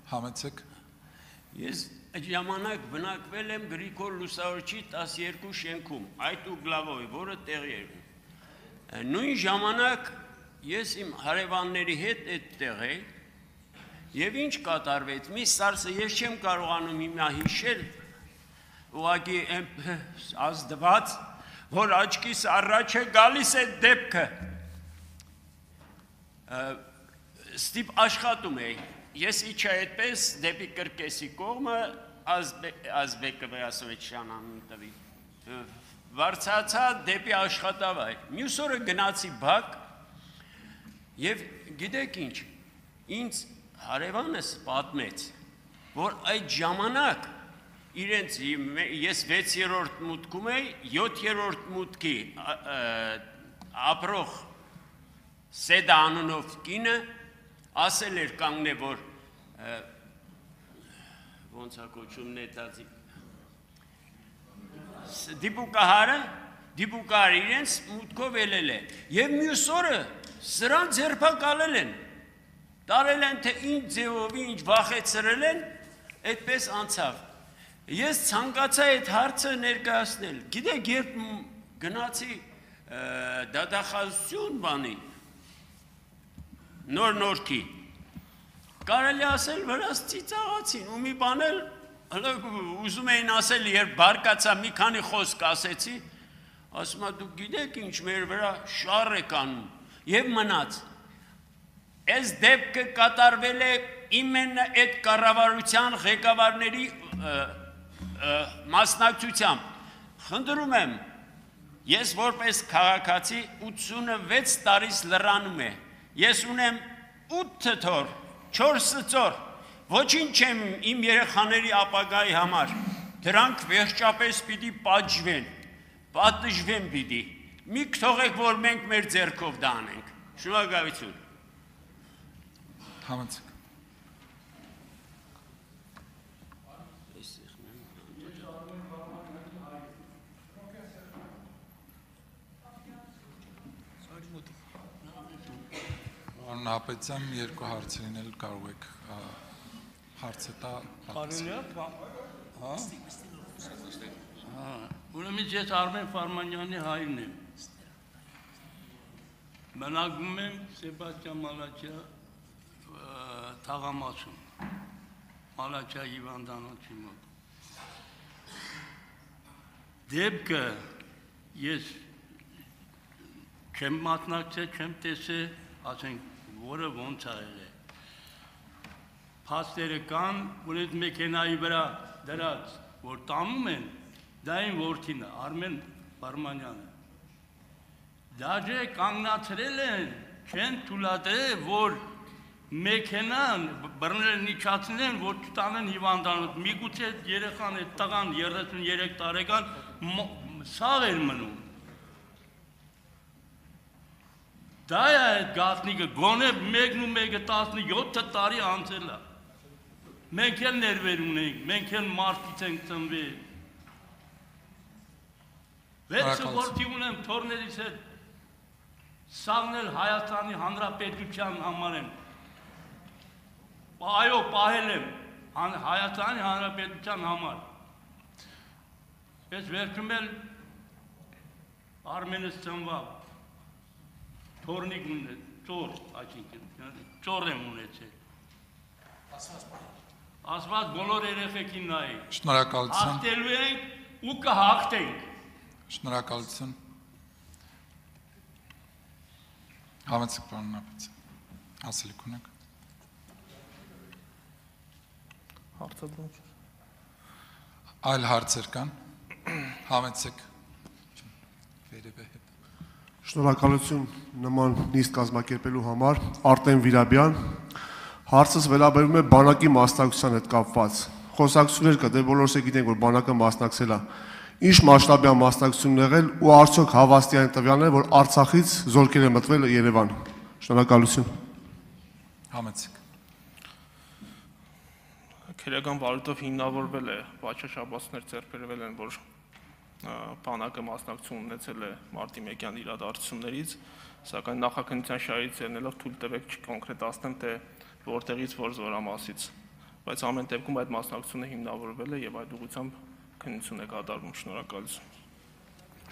Համեցեք։ Ես ժամանակ բնակվել եմ Գրիգոր Լուսավորչի 12 շենքում, այդ Ուգլավոյի, որը տեղի էր։ Նույն ժամանակ ես իմ հարևանների հետ այդտեղ էի, եւ ինչ կատարվեց, մի սարսը ես չեմ կարողանում հիմա հիշել, ուղղակի ազդված, որ աչքիս առաջ է գալիս այդ դեպքը։ Ստիպ աշխատում էի, ես իջա այդպես դեպի Կրկեսի կողմը, Ազբեկը Վրասովիչյան անուն տվի, վարձացա դեպի աշխատավայր, մյուս օրը գնացի բակ, եւ գիտեք ինչ, ինձ հարևանս պատմեց, որ այդ ժամանակ իրենց ես 6-րդ մուտքում էի, 7-րդ մուտքի ապրող Սեդա անունով կինը ասել էր կանգնե, որ ոնց է կոչում նետածի դիպուկահարը իրենց մուտքով ելել է եւ մյուս օրը սրան ձերբակալել են, տարել են թե ինչ ձևով ինչ վախեցրել են, այդպես անցավ։ Ես ցանկացա այդ հարցը ներկայացնել։ Գիտեք, երբ գնացի դատախազություն բանի նոր-նորքի, կարելի ասել վրաս ծիծաղացին ու մի բան էլ ուզում էին ասել, երբ բարկացա մի քանի խոսք ասեցի, ասում է դուք գիտեք ինչ մեր վրա շառ եք անում եւ մնաց։ Այս դեպքը կատարվել է իմенно այդ կառավարության ղեկավարների մասնակցությամբ։ Խնդրում եմ, ես որպես քաղաքացի 86 տարիս լրանում է, ես ունեմ 8 թոռ, 4 ծոր, ոչինչ չեմ իմ երեխաների ապագայի համար, դրանք վերջապես պիտի պատժվեն, պատժվեն պիտի, մի թողեք, որ մենք մեր ձեռքով դա անենք, շնորհակալություն։ Համեցեք։ Նապետյան երկու հարցերին էլ կարող եք հարցը տա։ Ուրեմն ես Արմեն Ֆարմանյանի հայրն եմ։ Բնակվում եմ Սեբաստիան Մալաչյա թաղամասում, Մալաչյա հիվանդանոցի մոտ։ Դեպքը ես չեմ մասնակցել, չեմ տեսել, ասենք որը ոնց արել է։ Փաստերը կան, որ այդ մեքենայի վրա դրած, որ տանում են, դա այն որդին է, Արմեն Ֆարմանյանը։ Դաժե կանգնացրել են, չեն թույլատրել, որ մեքենան բռնել իջացնեն, որ չտանեն հիվանդանոց։ Միգուցե երեխան այդ տղան 33 տարեկան սաղ էր մնում։ Դա է այդ գաղտնիքը, գոնե մեկն ու մեկը 17 տարի անցել է։ Մենք էլ ներվեր ունենք, մենք էլ մարդից ենք ծնվել։ Վեցը որդի ունեմ թորներիս հետ, սաղն էլ Հայաստանի Հանրապետության համար եմ։ Այո, պահել եմ, Հայաստանի Հանրապետության համար։ Ես վերջում էլ Արմենս ծնվավ։ Թորնիկ ունե, ծոր, այսինքն, ծոր եմ ունեցել։ Ասված բոլոր երեխեքին նայի։ Շնորհակալություն։ Հաղթելու ենք ու կհաղթենք։ Շնորհակալություն։ Համեցեք պարոն Նապետյան։ Ասելիք ունեք։ Հարցադրում։ Այլ հարցեր կան։ Համեցեք։ Շնորհակալություն նման նիստ կազմակերպելու համար, Արտեմ Վիրաբյան, հարցս վերաբերում է բանակի մասնակցության հետ կապված, խոսակցություններ կա, դե բոլորս է գիտենք, որ բանակը մասնակցել է, ինչ մասշտաբյան մասնակցություն եղել ու արդյոք հավաստի այն տվյալներ, որ Արցախից զորքեր է մտվել Երևան, շնորհակալություն։ Համեցեք։ Քերական վարույթով հիմնավորվել է, վաճառաբացներ ձեռքբերվել են, որ բանակը մասնակցություն ունեցել է մարտի 1-յան իրադարձություններից, սակայն նախաքննության շահից ելնելով թույլ տվեք չկոնկրետացնեմ, թե որտեղից որ զորամասից բայց ամեն դեպքում այդ մասնակցությունը հիմնավորվել է եւ այդ ուղղությամբ քննություն է կատարվում։ Շնորհակալություն։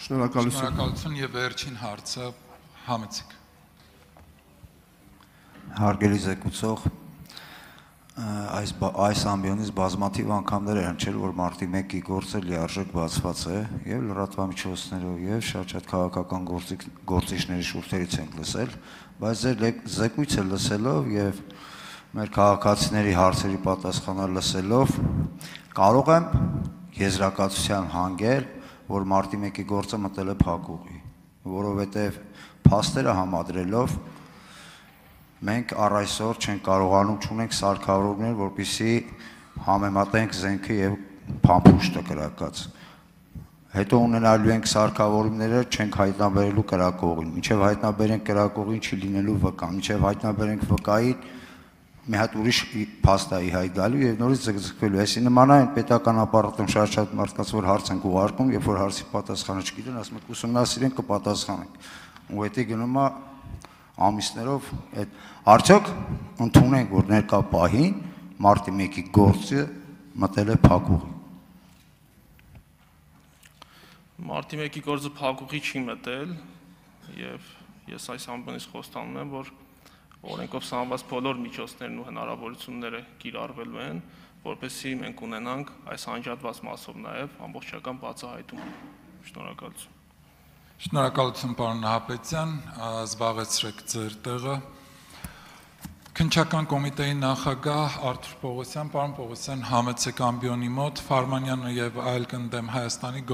Շնորհակալություն։ Շնորհակալություն եւ վերջին հարցը Համեցիկ։ Հարգելի զեկուցող, այս ամբիոնից բազմաթիվ անգամներ է հնչել, որ մարտի 1-ի գործը լիարժեք բացված է եւ լրատվամիջոցներով եւ շատ քաղաքական գործիչների շուրթերից ենք լսել, բայց ձեր զեկույցը լսելով եւ մեր քաղաքացիների հարցերի պատասխանը լսելով կարող եմ եզրակացության հանգել, որ մարտի 1-ի գործը մտել է փակուղի, որովհետեւ փաստերը համադրելով մենք առ այսօր չենք կարողանում, չունենք սարքավորումներ, որպեսզի համեմատենք զենքը եւ փամփուշտը կրակած։ Հետո ունենալու ենք սարքավորումները, չենք հայտնաբերելու կրակողին։ Մինչեւ հայտնաբերենք կրակողին չի լինելու վկա, մինչեւ հայտնաբերենք վկային մի հատ ուրիշ փաստայի հայտ գալու եւ նորից ձգձգվելու։ Այսի նման է պետական ապարատում շատ մարդկանց որ հարց են ուղարկում, երբ որ հարցի պատասխանը չգիտեն, ասում են ուսումնասիրենք կպատասխանենք։ Ու հետո գնում է ամիսներով այդ արդյոք ընդունենք որ ներկա պահին մարտի 1-ի գործը մտել է փակուղի։ Մարտի 1-ի գործը փակուղի չի մտել եւ ես այս ամբողջ խոստանում եմ, որ օրենքով սահմանված բոլոր միջոցներն ու հնարավորությունները կիրառվելու են, որպեսզի մենք ունենանք այս անջատված մասով նաեւ ամբողջական բացահայտում։ Շնորհակալություն։ Շնորհակալություն պարոն Նահապետյան, զբաղեցրեք ձեր տեղը։ Քննչական կոմիտեի նախագահ Արթուր Պողոսյան, պարոն Պողոսյան, համեցեք ամբիոնի մոտ Ֆարմանյանը եւ այլ կնդեմ Հայաստանի